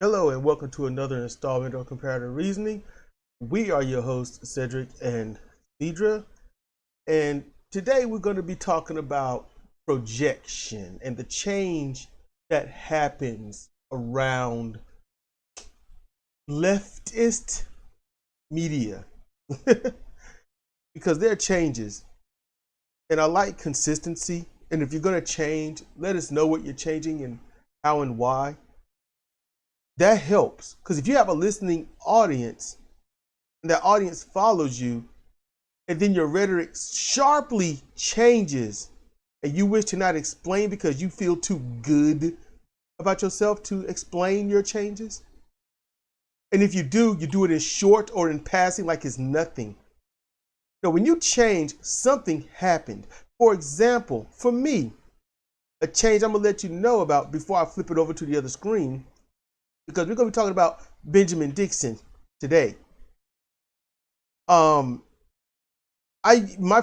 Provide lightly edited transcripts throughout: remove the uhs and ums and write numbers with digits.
Hello and welcome to another installment of Comparative Reasoning. We are your hosts, Cedric and Sidra, and today we're going to be talking about projection and the change that happens around leftist media. Because there are changes, and I like consistency. And if you're going to change, let us know what you're changing and how and why. That helps, because if you have a listening audience and that audience follows you, and then your rhetoric sharply changes and you wish to not explain because you feel too good about yourself to explain your changes, and if you do it in short or in passing like it's nothing. Now, when you change, something happened. For example, for me, a change I'm going to let you know about before I flip it over to the other screen, because we're going to be talking about Benjamin Dixon today. My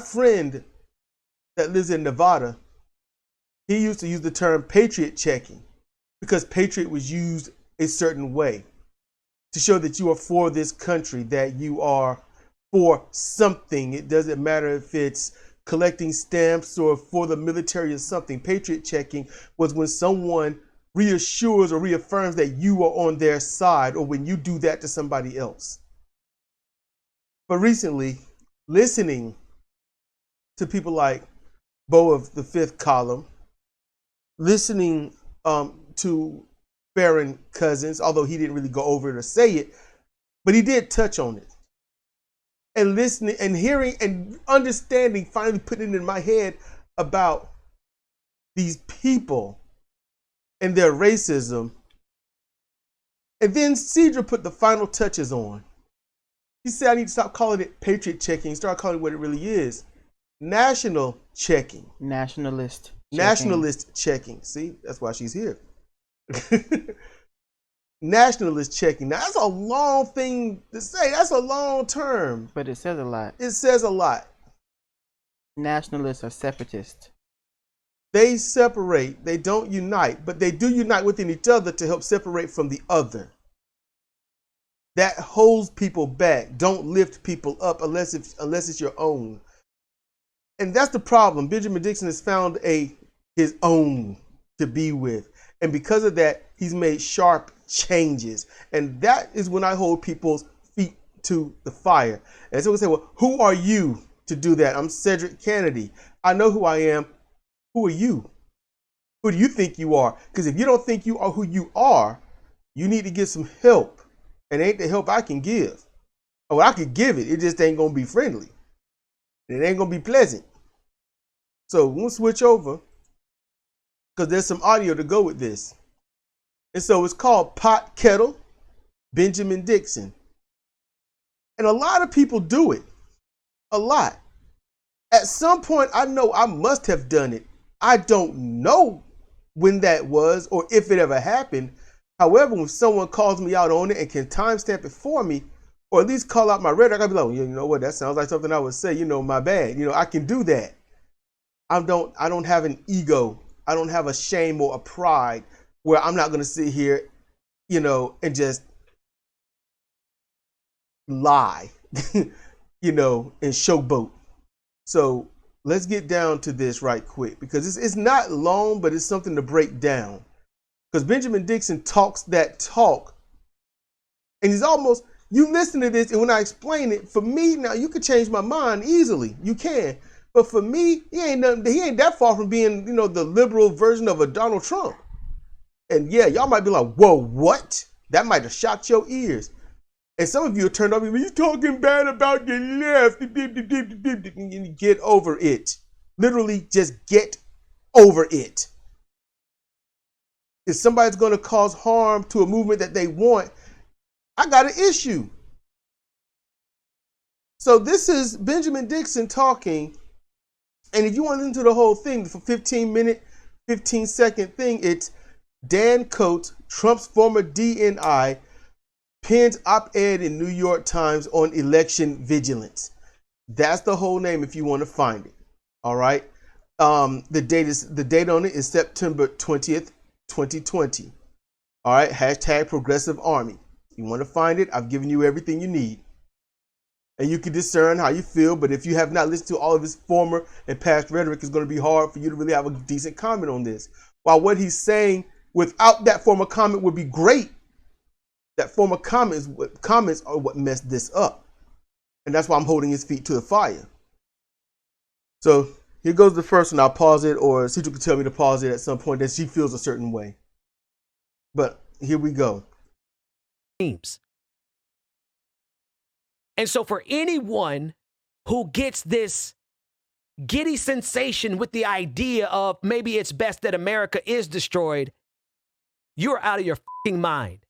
friend that lives in Nevada, he used to use the term patriot checking because patriot was used a certain way to show that you are for this country, that you are for something. It doesn't matter if it's collecting stamps or for the military or something. Patriot checking was when someone reassures or reaffirms that you are on their side, or when you do that to somebody else. But recently, listening to people like Bo of the Fifth Column, listening to Farron Cousins, although he didn't really go over it or say it, but he did touch on it. And listening and hearing and understanding, finally putting it in my head about these people and their racism. And then Sidra put the final touches on. He said, I need to stop calling it patriot checking, start calling it what it really is. National checking. Nationalist checking. Nationalist checking. See, that's why she's here. Nationalist checking. Now, that's a long thing to say. That's a long term. But it says a lot. It says a lot. Nationalists are separatists. They separate. They don't unite, but they do unite within each other to help separate from the other. That holds people back. Don't lift people up unless it's your own. And that's the problem. Benjamin Dixon has found his own to be with. And because of that, he's made sharp changes. And that is when I hold people's feet to the fire. And so we say, well, who are you to do that? I'm Cedric Kennedy. I know who I am. Who are you? Who do you think you are? Because if you don't think you are who you are, you need to get some help. And it ain't the help I can give. Oh, I could give it. It just ain't going to be friendly. It ain't going to be pleasant. So we'll switch over because there's some audio to go with this. And so it's called PotKettle, Benjamin Dixon. And a lot of people do it. A lot. At some point, I know I must have done it. I don't know when that was or if it ever happened. However, when someone calls me out on it and can timestamp it for me, or at least call out my rhetoric, I'll be like, well, you know what, that sounds like something I would say, my bad. I can do that. I don't have an ego. I don't have a shame or a pride where I'm not going to sit here, and just lie, and showboat. So let's get down to this right quick because it's not long, but it's something to break down. Because Benjamin Dixon talks that talk, and he's almost, you listen to this, and when I explain it, for me, now you can change my mind easily. You can. But for me, he ain't that far from being, the liberal version of a Donald Trump. And yeah, y'all might be like, whoa, what? That might have shocked your ears. And some of you are turned off, you're talking bad about the left. Get over it. Literally, just get over it. If somebody's going to cause harm to a movement that they want, I got an issue. So this is Benjamin Dixon talking. And if you want to listen to the whole thing, for 15-minute, 15-second thing, it's Dan Coates, Trump's former DNI, pens op-ed in New York Times on election vigilance. That's the whole name if you want to find it. All right. The date on it is September 20th, 2020. All right, hashtag progressive army. You want to find it? I've given you everything you need. And you can discern how you feel, but if you have not listened to all of his former and past rhetoric, it's going to be hard for you to really have a decent comment on this. While what he's saying without that former comment would be great, that former comments are what messed this up. And that's why I'm holding his feet to the fire. So here goes the first one. I'll pause it, or Sidra can tell me to pause it at some point that she feels a certain way. But here we go. Teams. And so for anyone who gets this giddy sensation with the idea of maybe it's best that America is destroyed, you're out of your fucking mind.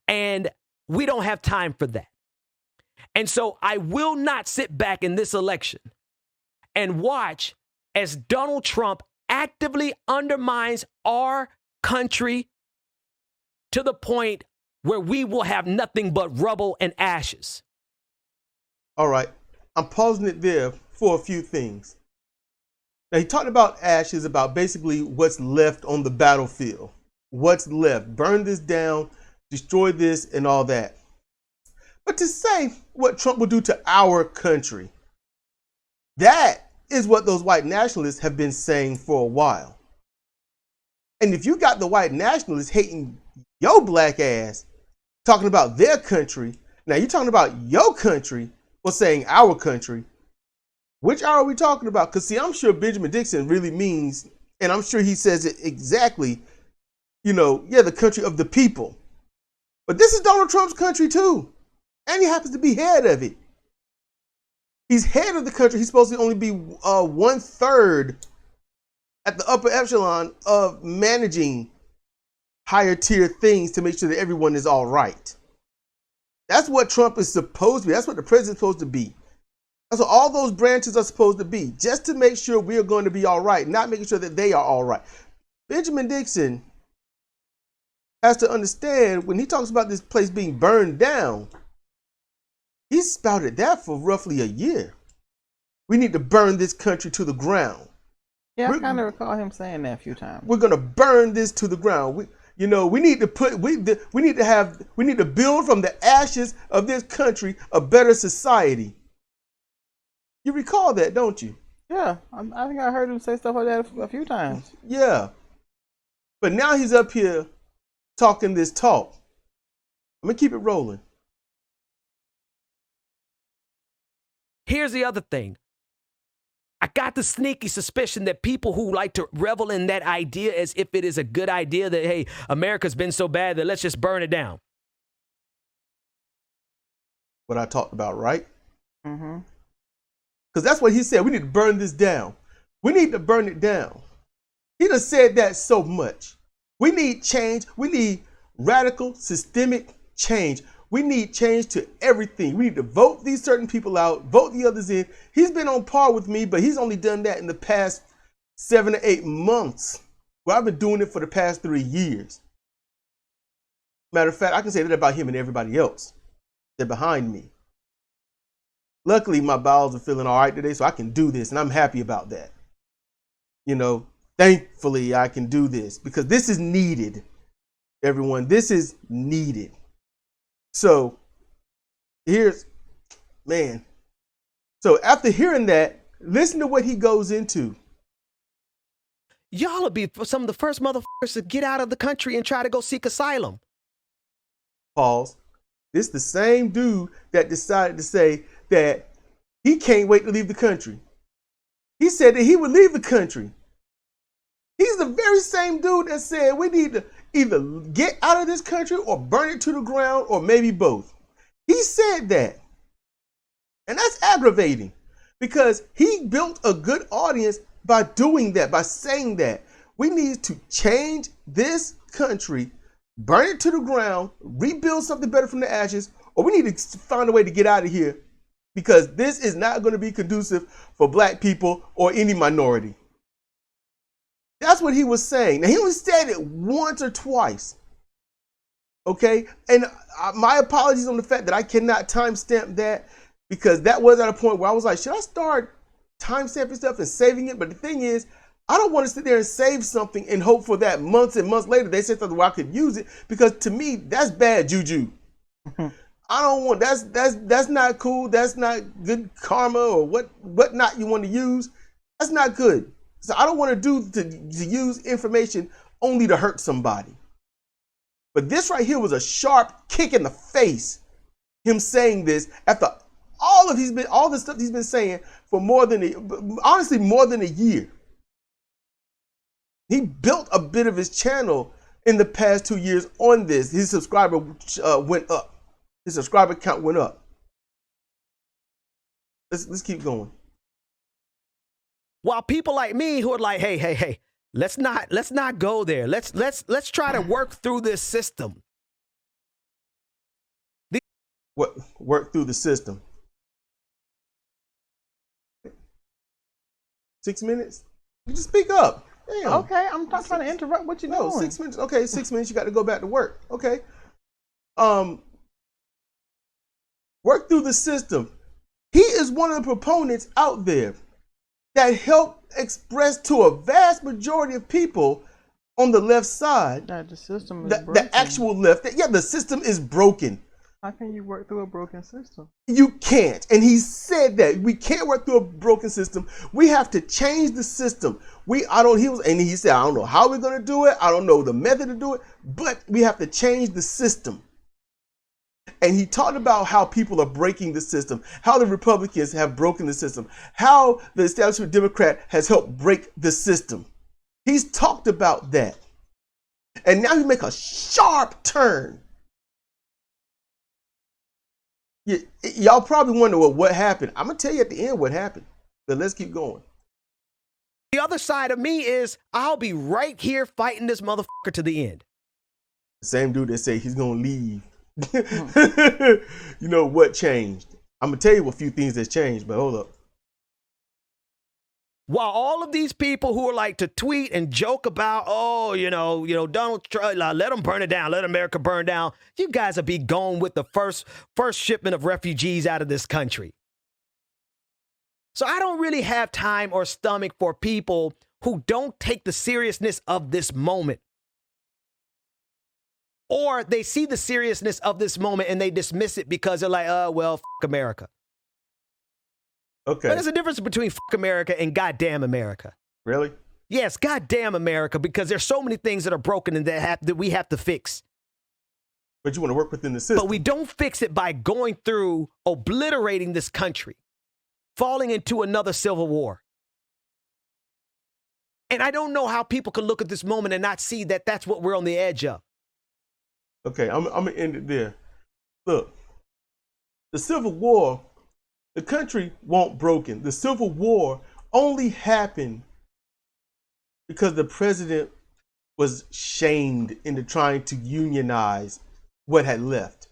And we don't have time for that. And so I will not sit back in this election and watch as Donald Trump actively undermines our country to the point where we will have nothing but rubble and ashes. All right. I'm pausing it there for a few things. Now, he talked about ashes, about basically what's left on the battlefield. What's left. Burn this down, destroy this, and all that. But to say what Trump will do to our country, that is what those white nationalists have been saying for a while. And if you got the white nationalists hating your black ass, talking about their country, now you're talking about your country, or saying our country, which are we talking about? Because see, I'm sure Benjamin Dixon really means, and I'm sure he says it exactly, the country of the people. But this is Donald Trump's country too. And he happens to be head of it. He's head of the country. He's supposed to only be 1/3 at the upper echelon of managing higher tier things to make sure that everyone is all right. That's what Trump is supposed to be. That's what the president's supposed to be. That's what all those branches are supposed to be, just to make sure we are going to be all right, not making sure that they are all right. Benjamin Dixon has to understand when he talks about this place being burned down, he spouted that for roughly a year. We need to burn this country to the ground. Yeah, I kind of recall him saying that a few times. We're going to burn this to the ground. We need to build from the ashes of this country a better society. You recall that, don't you? Yeah, I think I heard him say stuff like that a few times. Yeah. But now he's up here talking this talk. I'm going to keep it rolling. Here's the other thing. I got the sneaky suspicion that people who like to revel in that idea as if it is a good idea that, hey, America's been so bad that let's just burn it down. What I talked about, right? Mm-hmm. Because that's what he said. We need to burn this down. We need to burn it down. He done said that so much. We need change. We need radical, systemic change. We need change to everything. We need to vote these certain people out, vote the others in. He's been on par with me, but he's only done that in the past 7 to 8 months. Well, I've been doing it for the past 3 years. Matter of fact, I can say that about him and everybody else. They're behind me. Luckily, my bowels are feeling all right today, so I can do this, and I'm happy about that. Thankfully, I can do this because this is needed. Everyone, this is needed. So So after hearing that, listen to what he goes into. Y'all will be some of the first motherfuckers to get out of the country and try to go seek asylum. Pause. This is the same dude that decided to say that he can't wait to leave the country. He said that he would leave the country. He's the very same dude that said we need to either get out of this country or burn it to the ground or maybe both. He said that. And that's aggravating because he built a good audience by doing that, by saying that. We need to change this country, burn it to the ground, rebuild something better from the ashes, or we need to find a way to get out of here because this is not going to be conducive for black people or any minority. That's what he was saying. Now, he only said it once or twice. Okay? And my apologies on the fact that I cannot timestamp that because that was at a point where I was like, should I start timestamping stuff and saving it? But the thing is, I don't want to sit there and save something and hope for that months and months later they say something where I could use it, because to me that's bad juju. I don't want that's not cool. That's not good karma or what not you want to use. That's not good. So I don't want to use information only to hurt somebody. But this right here was a sharp kick in the face. Him saying this after all the stuff he's been saying for more than a year. He built a bit of his channel in the past 2 years on this. His subscriber went up. His subscriber count went up. Let's keep going. While people like me who are like, hey, let's not go there. Let's try to work through this system. Work through the system. 6 minutes? You just speak up. Damn. Okay, I'm not trying to interrupt what you're doing. 6 minutes. Okay, 6 minutes. You got to go back to work. Okay. Work through the system. He is one of the proponents out there that help express to a vast majority of people on the left side that the system is broken. The actual left. The system is broken. How can you work through a broken system? You can't. And he said that we can't work through a broken system. We have to change the system. He said, I don't know how we're going to do it. I don't know the method to do it, but we have to change the system. And he talked about how people are breaking the system, how the Republicans have broken the system, how the establishment Democrat has helped break the system. He's talked about that. And now he make a sharp turn. Y'all probably wonder, well, what happened? I'm going to tell you at the end what happened. But let's keep going. The other side of me is I'll be right here fighting this motherfucker to the end. Same dude that say he's going to leave. You know what changed? I'm going to tell you a few things that's changed, but hold up. While all of these people who are like to tweet and joke about, Donald Trump, let them burn it down, let America burn down, you guys will be gone with the first shipment of refugees out of this country. So I don't really have time or stomach for people who don't take the seriousness of this moment. Or they see the seriousness of this moment and they dismiss it because they're like, fuck America. Okay. But there's a difference between fuck America and goddamn America. Really? Yes, goddamn America, because there's so many things that are broken and that we have to fix. But you want to work within the system. But we don't fix it by going through obliterating this country, falling into another civil war. And I don't know how people can look at this moment and not see that that's what we're on the edge of. Okay, I'm going to end it there. Look, the Civil War, the country won't broken. The Civil War only happened because the president was shamed into trying to unionize what had left.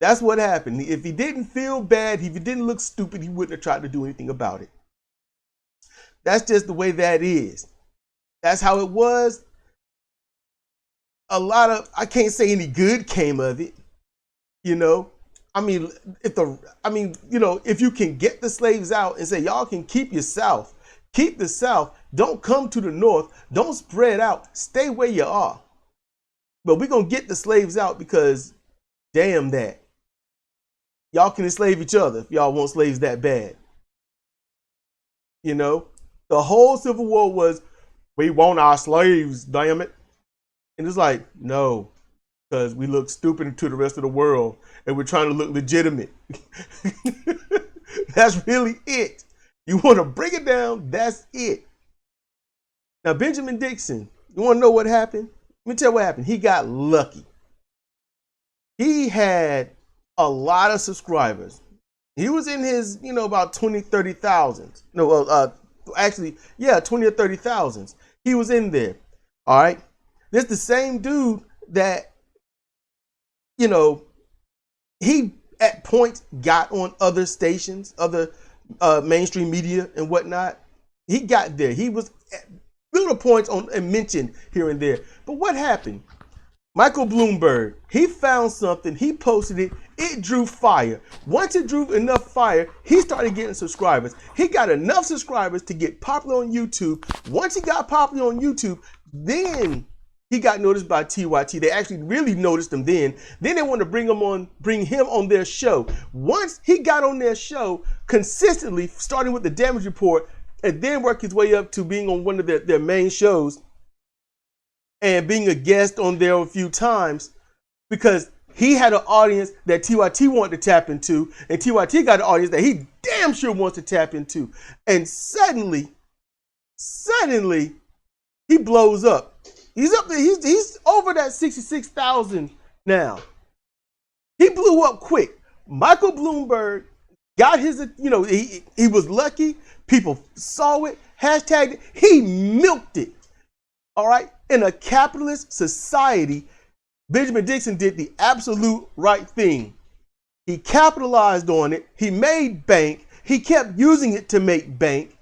That's what happened. If he didn't feel bad, if he didn't look stupid, he wouldn't have tried to do anything about it. That's just the way that is. That's how it was. I can't say any good came of it, if you can get the slaves out and say, y'all can keep the South, don't come to the North, don't spread out, stay where you are. But we're going to get the slaves out because damn that. Y'all can enslave each other if y'all want slaves that bad. The whole Civil War was, we want our slaves, damn it. And it's like, no, because we look stupid to the rest of the world and we're trying to look legitimate. That's really it. You want to break it down, that's it. Now, Benjamin Dixon, you want to know what happened? Let me tell you what happened. He got lucky. He had a lot of subscribers. He was in his, about 20, 30,000. 20 or 30,000. He was in there. All right. This the same dude that, he at points got on other stations, other mainstream media and whatnot. He got there. He was little points on and mentioned here and there. But what happened? Michael Bloomberg, he found something, he posted it, it drew fire. Once it drew enough fire, he started getting subscribers. He got enough subscribers to get popular on YouTube. Once he got popular on YouTube, then he got noticed by TYT. They actually really noticed him then. Then they wanted to bring him on their show. Once he got on their show consistently, starting with the Damage Report, and then worked his way up to being on one of their main shows, and being a guest on there a few times, because he had an audience that TYT wanted to tap into, and TYT got an audience that he damn sure wants to tap into. And suddenly, he blows up. He's up there, he's over that 66,000 now. He blew up quick. Michael Bloomberg got his, he was lucky. People saw it, hashtagged it. He milked it. All right. In a capitalist society, Benjamin Dixon did the absolute right thing. He capitalized on it. He made bank. He kept using it to make bank.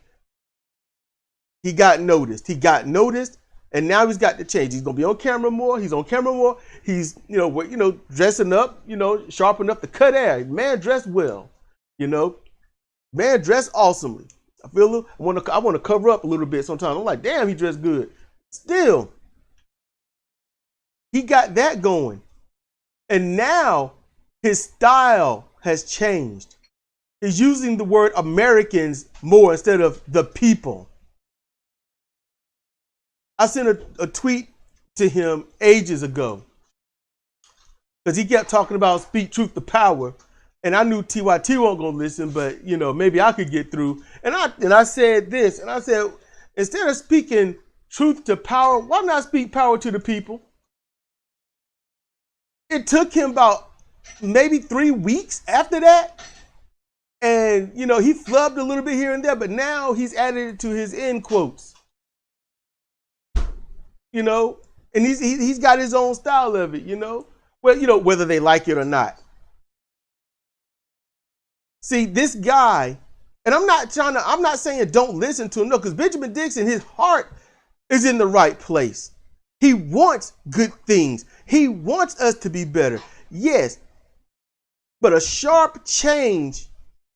He got noticed. And now he's got to change. He's going to be on camera more. He's on camera more. He's, dressing up, sharp enough to cut hair. Man dressed well, Man dressed awesomely. I want to cover up a little bit sometimes. I'm like, damn, he dressed good. Still, he got that going. And now his style has changed. He's using the word Americans more instead of the people. I sent a tweet to him ages ago because he kept talking about speak truth to power. And I knew TYT wasn't going to listen, but, maybe I could get through. And I said this, and I said, instead of speaking truth to power, why not speak power to the people? It took him about maybe 3 weeks after that. And, he flubbed a little bit here and there, but now he's added it to his end quotes. And he's got his own style of it, Well, whether they like it or not. See, this guy, and I'm not saying don't listen to him, no, because Benjamin Dixon, his heart is in the right place. He wants good things. He wants us to be better. Yes. But a sharp change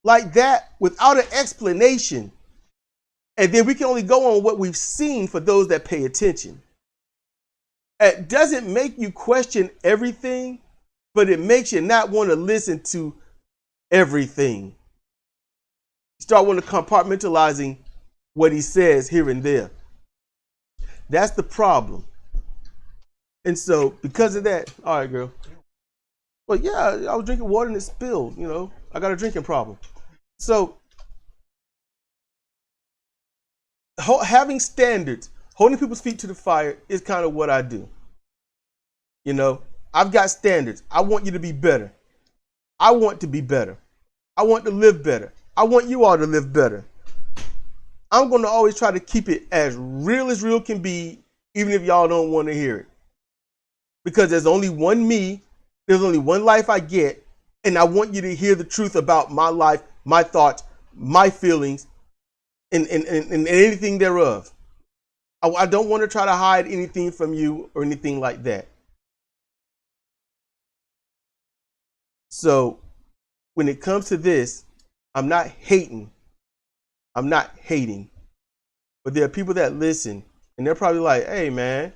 like that without an explanation, and then we can only go on what we've seen for those that pay attention. It doesn't make you question everything, but it makes you not want to listen to everything. You start wanting to compartmentalizing what he says here and there. That's the problem. And so because of that, all right, girl. Well, yeah, I was drinking water and it spilled, I got a drinking problem. So having standards, holding people's feet to the fire is kind of what I do. I've got standards. I want you to be better. I want to be better. I want to live better. I want you all to live better. I'm going to always try to keep it as real can be, even if y'all don't want to hear it. Because there's only one me, there's only one life I get, and I want you to hear the truth about my life, my thoughts, my feelings, and anything thereof. I don't want to try to hide anything from you or anything like that. So when it comes to this, I'm not hating. But there are people that listen and they're probably like, hey man,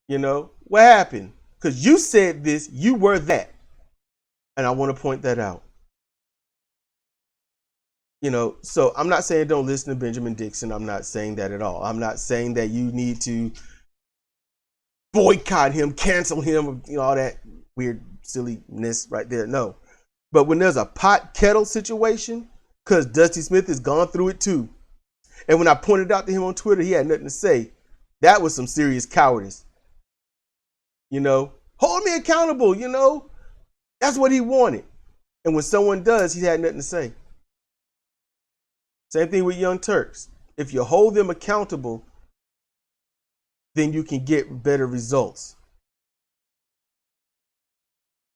what happened? Because you said this, you were that. And I want to point that out. So I'm not saying don't listen to Benjamin Dixon. I'm not saying that at all. I'm not saying that you need to boycott him, cancel him, all that weird silliness right there. No. But when there's a PotKettle situation, because Dusty Smith has gone through it too. And when I pointed out to him on Twitter, he had nothing to say. That was some serious cowardice. Hold me accountable, That's what he wanted. And when someone does, he had nothing to say. Same thing with Young Turks. If you hold them accountable, then you can get better results.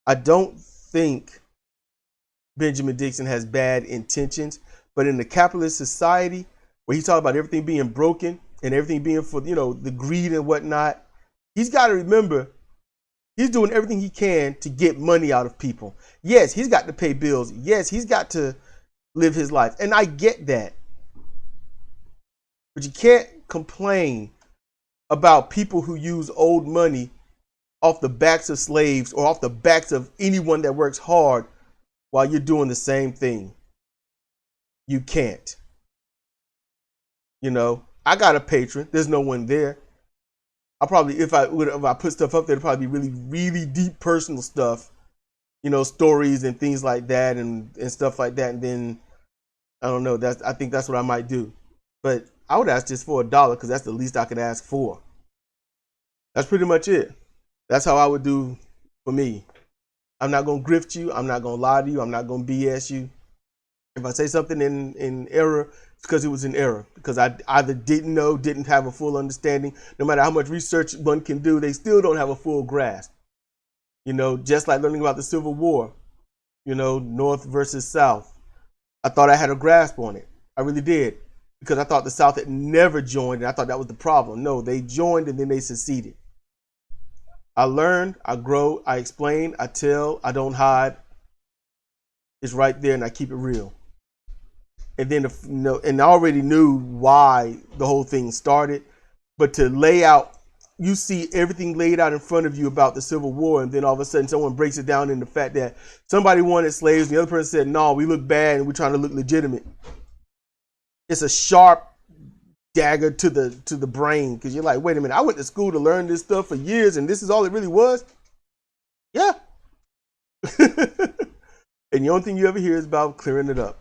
I don't think Benjamin Dixon has bad intentions, but in the capitalist society where he's talking about everything being broken and everything being for, the greed and whatnot, he's got to remember He's doing everything he can to get money out of people. Yes, he's got to pay bills. Yes, he's got to live his life. And I get that. But you can't complain about people who use old money off the backs of slaves or off the backs of anyone that works hard while you're doing the same thing. You can't. You know, I got a patron. There's no one there. I'll probably, if I put stuff up there, it'd probably be really, really deep personal stuff, you know, stories and things like that and stuff like that. And then, I don't know, I think that's what I might do. But I would ask just for $1 because that's the least I could ask for. That's pretty much it. That's how I would do for me. I'm not going to grift you. I'm not going to lie to you. I'm not going to BS you. If I say something in error, it's because it was in error. Because I either didn't know, didn't have a full understanding. No matter how much research one can do, they still don't have a full grasp. You know, just like learning about the Civil War, you know, North versus South. I thought I had a grasp on it. I really did. Because I thought the South had never joined, and I thought that was the problem. No, they joined and then they seceded. I learned, I grow, I explain, I tell, I don't hide. It's right there and I keep it real. And then, and I already knew why the whole thing started. But to lay out, you see everything laid out in front of you about the Civil War, and then all of a sudden someone breaks it down in the fact that somebody wanted slaves, and the other person said, no, we look bad and we're trying to look legitimate. It's a sharp dagger to the brain, because you're like, wait a minute, I went to school to learn this stuff for years, and this is all it really was? Yeah. And the only thing you ever hear is about clearing it up.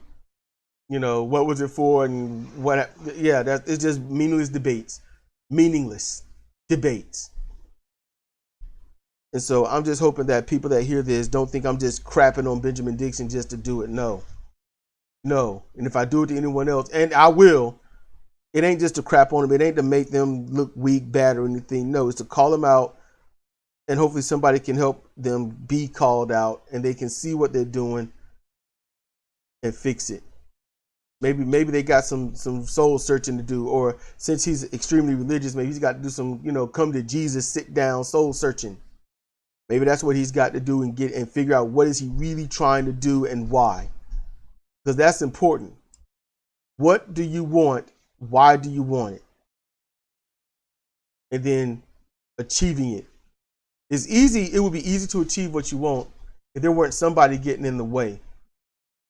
You know, what was it for and what? Yeah, it's just meaningless debates. Meaningless debates. And so I'm just hoping that people that hear this don't think I'm just crapping on Benjamin Dixon just to do it. No. And if I do it to anyone else, and I will, it ain't just to crap on them. It ain't to make them look weak, bad, or anything. No, it's to call them out, and hopefully somebody can help them be called out, and they can see what they're doing and fix it. Maybe they got some soul searching to do, or since he's extremely religious, maybe he's got to do some, you know, come to Jesus, sit down, soul searching. Maybe that's what he's got to do and figure out what is he really trying to do and why. Because that's important. What do you want? Why do you want it? And then achieving it. It's easy. It would be easy to achieve what you want if there weren't somebody getting in the way.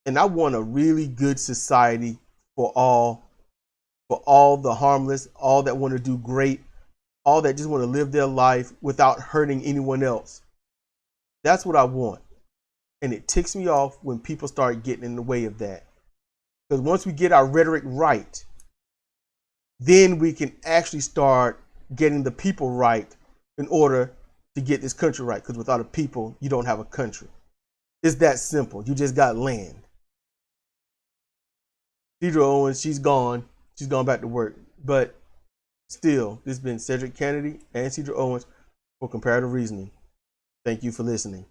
And I want a really good society for all the harmless, all that want to do great, all that just want to live their life without hurting anyone else. That's what I want. And it ticks me off when people start getting in the way of that. Because once we get our rhetoric right, then we can actually start getting the people right in order to get this country right. Because without a people, you don't have a country. It's that simple. You just got land. Sidra Owens, she's gone. She's gone back to work. But still, this has been Cedric Kennedy and Sidra Owens for Comparative Reasoning. Thank you for listening.